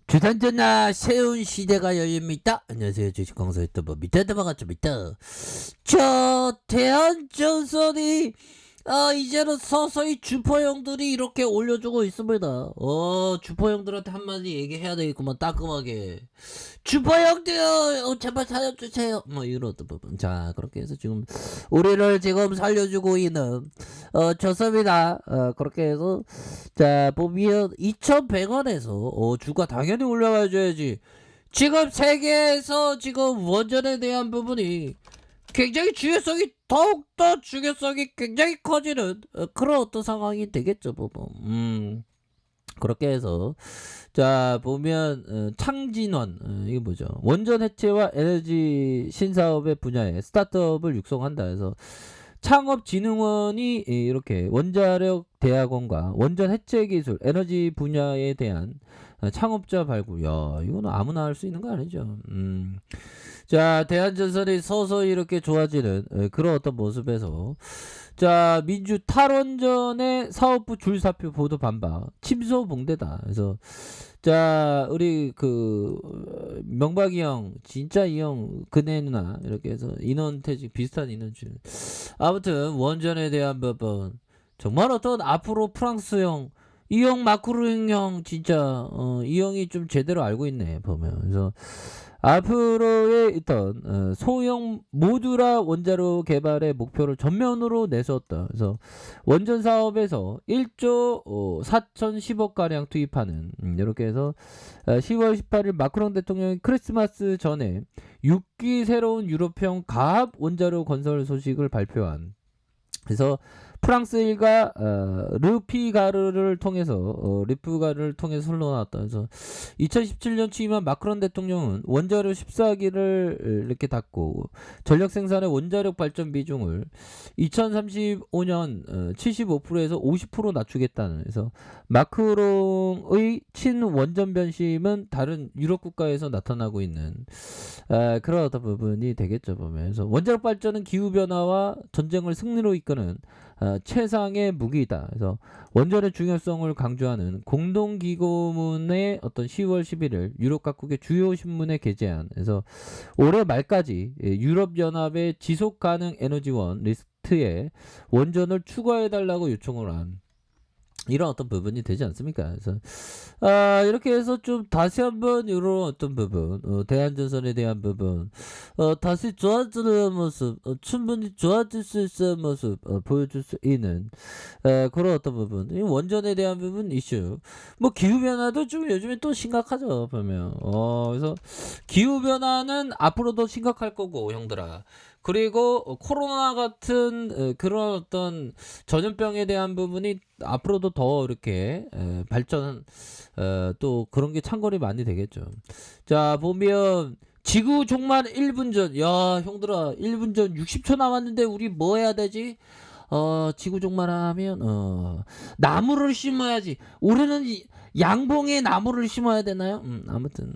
주산전나 새로운 시대가 열립니다. 안녕하세요. 주식광사 유튜버 밑에드마가좀있다. 대한전선이 이제는 서서히 주포형들이 이렇게 올려주고 있습니다. 주포형들한테 한마디 얘기해야 되겠구만. 따끔하게. 주포형들 제발 살려주세요. 뭐 이런 어떤 부분. 자, 그렇게 해서 지금 우리를 지금 살려주고 있는 좋습니다. 그렇게 해서 자 보면 2,100원에서 주가 당연히 올라가줘야지. 지금 세계에서 지금 원전에 대한 부분이 굉장히 중요성이 더욱더 중요성이 굉장히 커지는 그런 어떤 상황이 되겠죠 부분. 그렇게 해서 자 보면 창진원 이게 뭐죠? 원전 해체와 에너지 신사업의 분야에 스타트업을 육성한다 해서 창업진흥원이 이렇게 원자력 대학원과 원전 해체 기술 에너지 분야에 대한 창업자 발굴. 야, 이거는 아무나 할 수 있는 거 아니죠. 자, 대한전선이 서서히 이렇게 좋아지는 그런 어떤 모습에서 자, 민주 탈원전의 사업부 줄사표 보도 반박 침소봉대다. 그래서 자, 우리 명박이 형 진짜 이 형 그네 누나 이렇게 해서 인원퇴직 비슷한 인원줄. 아무튼 원전에 대한 부분 정말 어떤 앞으로 프랑스형 이 형 마크롱 형 진짜 이 형이 좀 제대로 알고 있네 보면. 그래서 앞으로의 있던 소형 모듈화 원자로 개발의 목표를 전면으로 내세웠다. 그래서 원전 사업에서 1조 4,010억 가량 투입하는 이렇게 해서 10월 18일 마크롱 대통령이 크리스마스 전에 6기 새로운 유럽형 가압 원자로 건설 소식을 발표한. 그래서 프랑스 일가 르피가르를 통해서 리프가르를 통해서 흘러나왔다. 그래서 2017년 취임한 마크롱 대통령은 원자력 14기를 이렇게 닫고 전력 생산의 원자력 발전 비중을 2035년 75%에서 50% 낮추겠다는. 그래서 마크롱의 친원전 변심은 다른 유럽 국가에서 나타나고 있는 그런 어떤 부분이 되겠죠 보면. 그래서 원자력 발전은 기후 변화와 전쟁을 승리로 이끄는 최상의 무기이다. 그래서 원전의 중요성을 강조하는 공동기고문의 어떤 10월 11일 유럽 각국의 주요 신문에 게재한. 그래서 올해 말까지 유럽연합의 지속가능 에너지원 리스트에 원전을 추가해달라고 요청을 한. 이런 어떤 부분이 되지 않습니까? 그래서 이렇게 해서 좀 다시 한번 이런 어떤 부분 대한전선에 대한 부분 다시 좋아지는 모습 충분히 좋아질 수 있는 모습 보여줄 수 있는 그런 어떤 부분 이 원전에 대한 부분 이슈 뭐 기후변화도 좀 요즘에 또 심각하죠 보면 그래서 기후변화는 앞으로도 심각할 거고 형들아. 그리고 코로나 같은 그런 어떤 전염병에 대한 부분이 앞으로도 더 이렇게 발전 또 그런 게 창궐이 많이 되겠죠. 자 보면 지구 종말 1분 전. 야 형들아 1분 전 60초 남았는데 우리 뭐 해야 되지? 지구 종말하면 나무를 심어야지. 올해는 양봉에 나무를 심어야 되나요? 아무튼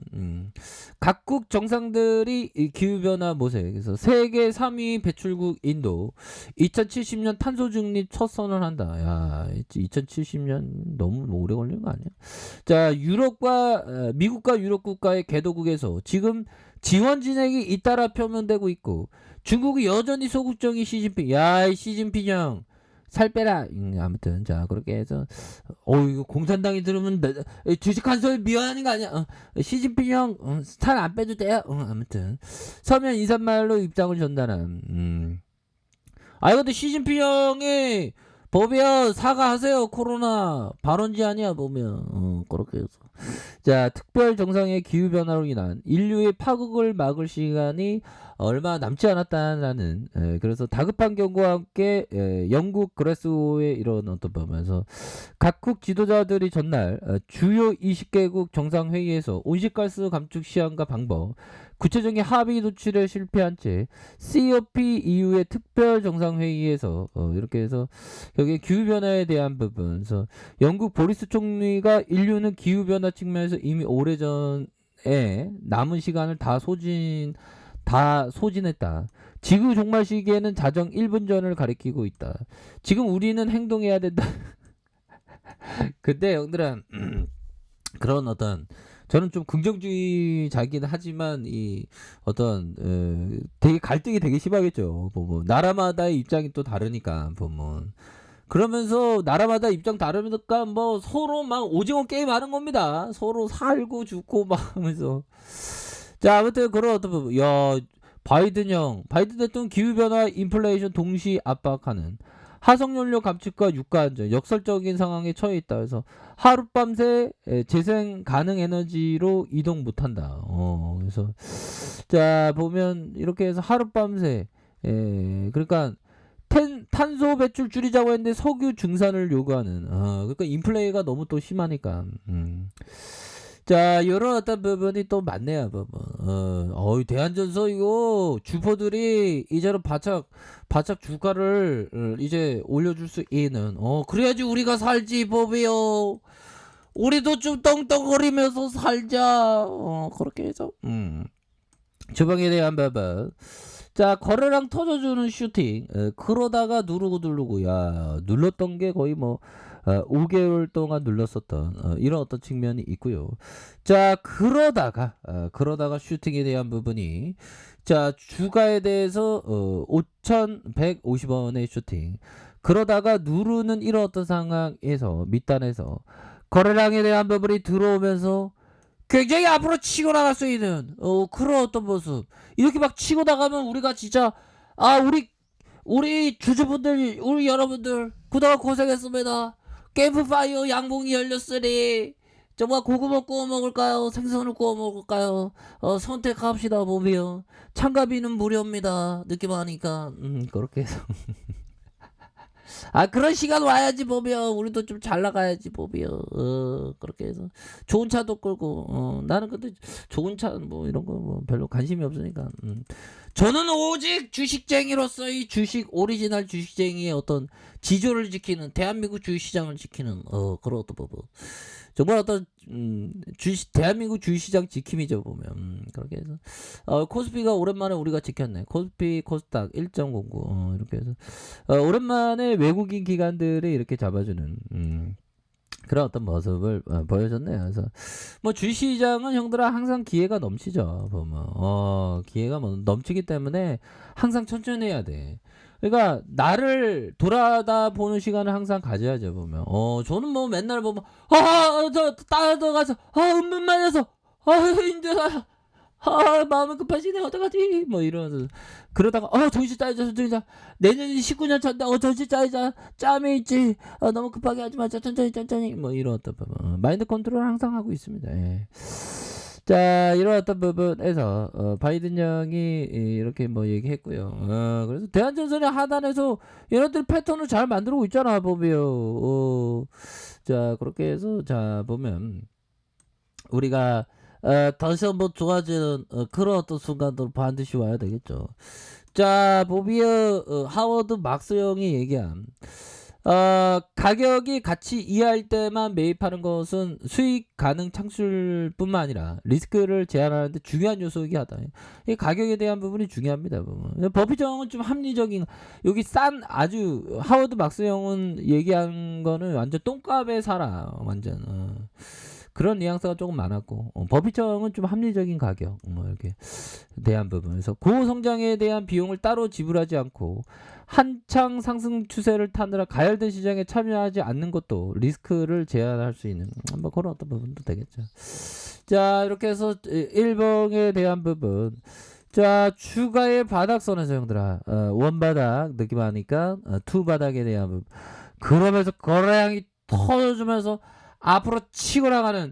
각국 정상들이 이 기후변화 모색. 그래서 세계 3위 배출국 인도 2070년 탄소 중립 첫 선언한다. 야 2070년 너무 오래 걸리는 거 아니야? 자 유럽과 미국과 유럽 국가의 개도국에서 지금 지원 진행이 잇따라 표명되고 있고 중국이 여전히 소극적인 시진핑. 야 시진핑 형 살 빼라. 아무튼 자 그렇게 해서 이거 공산당이 들으면 주식 한솔 미워하는 거 아니야? 시진핑 형 살 안 빼도 돼요. 아무튼 서면 인사말로 입장을 전달한. 근데 시진핑 형이 법이야 사과하세요. 코로나 발언지 아니야 보면 그렇게 해서 자 특별 정상의 기후변화로 인한 인류의 파국을 막을 시간이 얼마 남지 않았다라는 그래서 다급한 경고와 함께 영국 그래스고에 이런 어떤 보면서 각국 지도자들이 전날 주요 20개국 정상회의에서 온실가스 감축 시한과 방법 구체적인 합의 도출에 실패한 채 COP 이후의 특별 정상회의에서 이렇게 해서 여기 기후변화에 대한 부분. 그래서 영국 보리스 총리가 인류는 기후변화 측면에서 이미 오래전에 남은 시간을 다 소진했다. 지구 종말 시기에는 자정 1분 전을 가리키고 있다. 지금 우리는 행동해야 된다. 근데 형들아 그런 어떤 저는 좀 긍정주의자긴 하지만 이 어떤 되게 갈등이 되게 심하겠죠. 보면 나라마다의 입장이 또 다르니까 보면 그러면서 나라마다 입장 다르니까 뭐 서로 막 오징어 게임 하는 겁니다. 서로 살고 죽고 막 하면서 자 아무튼 그런 어떤 부분 야 바이든 대통령 기후변화 인플레이션 동시 압박하는 하석연료 감축과 유가 안정 역설적인 상황에 처해 있다. 그래서 하룻밤새 재생 가능 에너지로 이동 못한다. 그래서 자 보면 이렇게 해서 하룻밤새 그러니까 탄소 배출 줄이자고 했는데 석유 증산을 요구하는 그러니까 인플레이가 너무 또 심하니까 자 이런 어떤 부분이 또 많네요 부분. 대한전서 이거 주포들이 이제는 바짝 주가를 이제 올려줄 수 있는 그래야지 우리가 살지 법이요. 우리도 좀 떵떵거리면서 살자. 그렇게 해서 주방에 대한 부분. 자 거래량 터져주는 슈팅 그러다가 누르고 야 눌렀던 게 거의 뭐 5개월 동안 눌렀었던 이런 어떤 측면이 있고요. 자 그러다가 슈팅에 대한 부분이 자 주가에 대해서 5,150원의 슈팅 그러다가 누르는 이런 어떤 상황에서 밑단에서 거래량에 대한 부분이 들어오면서 굉장히 앞으로 치고 나갈 수 있는 그런 어떤 모습 이렇게 막 치고 나가면 우리가 진짜 우리 주주분들 우리 여러분들 그동안 고생했습니다. 캠프파이어 양봉이 열렸으니 정말 고구마 구워 먹을까요? 생선을 구워 먹을까요? 선택합시다 보면 참가비는 무료입니다. 느낌 하니까 그렇게 해서 그런 시간 와야지 보면 우리도 좀 잘 나가야지 보면 그렇게 해서 좋은 차도 끌고 나는 근데 좋은 차 뭐 이런 거 뭐 별로 관심이 없으니까 저는 오직 주식쟁이로서 이 주식 오리지널 주식쟁이의 어떤 지조를 지키는 대한민국 주식시장을 지키는 그런 어떤 부분 정말 어떤 대한민국 주식시장 지킴이죠 보면 그렇게 해서 코스피가 오랜만에 우리가 지켰네. 코스피 코스닥 1.09 이렇게 해서 오랜만에 외국인 기관들이 이렇게 잡아주는 그런 어떤 모습을 보여줬네요. 그래서 뭐 주식시장은 형들아 항상 기회가 넘치죠 보면 기회가 뭐 넘치기 때문에 항상 천천히 해야 돼. 그러니까 나를 돌아다 보는 시간을 항상 가져야죠 보면 저는 뭐 맨날 보면 저 따라가서 음문만 해서 힘들어 마음은 급하시네 어떡하지 뭐 이러면서 그러다가 정신 차리자 내년 19년 차인데 정신 차리자 짬이 있지 너무 급하게 하지 마자 천천히 뭐 이런 어떤 부분 마인드 컨트롤 항상 하고 있습니다. 예. 자 이런 어떤 부분에서 바이든 형이 이렇게 뭐 얘기했고요. 그래서 대한전선의 하단에서 얘네들 패턴을 잘 만들고 있잖아 보면 자 그렇게 해서 자 보면 우리가 다시 한번 좋아지는 그런 어떤 순간도 반드시 와야 되겠죠. 자 보비어 하워드 막스 형이 얘기한 가격이 가치 이하일 때만 매입하는 것은 수익 가능 창출뿐만 아니라 리스크를 제한하는데 중요한 요소이긴 하다. 이 가격에 대한 부분이 중요합니다. 버핏 형은 좀 합리적인 여기 싼 아주 하워드 막스 형은 얘기한 거는 완전 똥값에 살아 완전 그런 뉘앙스가 조금 많았고 버핏 형은 좀 합리적인 가격 뭐 이렇게 대한 부분에서 고성장에 대한 비용을 따로 지불하지 않고 한창 상승 추세를 타느라 가열된 시장에 참여하지 않는 것도 리스크를 제한할 수 있는 뭐 그런 어떤 부분도 되겠죠. 자 이렇게 해서 1번에 대한 부분 자 주가의 바닥선에서 형들아 원바닥 느낌하니까 투바닥에 대한 부분 그러면서 거래량이 터져주면서 앞으로 치고 나가는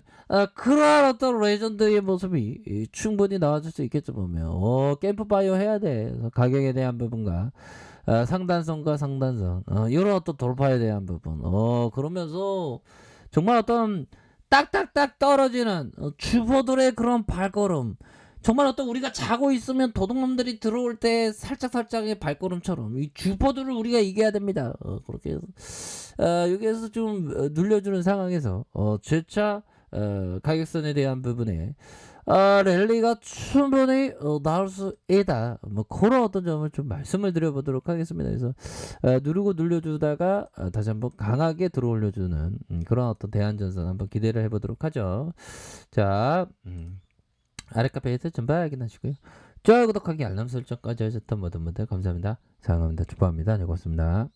그러한 어떤 레전드의 모습이 충분히 나와줄 수 있겠죠 보면 캠프파이어 해야 돼. 가격에 대한 부분과 상단선과 상단선 이런 어떤 돌파에 대한 부분 그러면서 정말 어떤 딱딱딱 떨어지는 주포들의 그런 발걸음 정말 어떤 우리가 자고 있으면 도둑놈들이 들어올 때 살짝살짝의 발걸음처럼 이 주포들을 우리가 이겨야 됩니다. 그렇게 해서 여기에서 좀 눌려주는 상황에서 재차 가격선에 대한 부분에 랠리가 충분히 나올 수 있다. 뭐 그런 어떤 점을 좀 말씀을 드려보도록 하겠습니다. 그래서 누르고 눌려주다가 다시 한번 강하게 들어올려주는 그런 어떤 대안전선 한번 기대를 해보도록 하죠. 자, 아랫카페에서 전부 확인하시고요. 좋아요, 구독하기, 알람 설정까지 하셨던 모든 분들 감사합니다. 사랑합니다. 축복합니다. 네, 고맙습니다.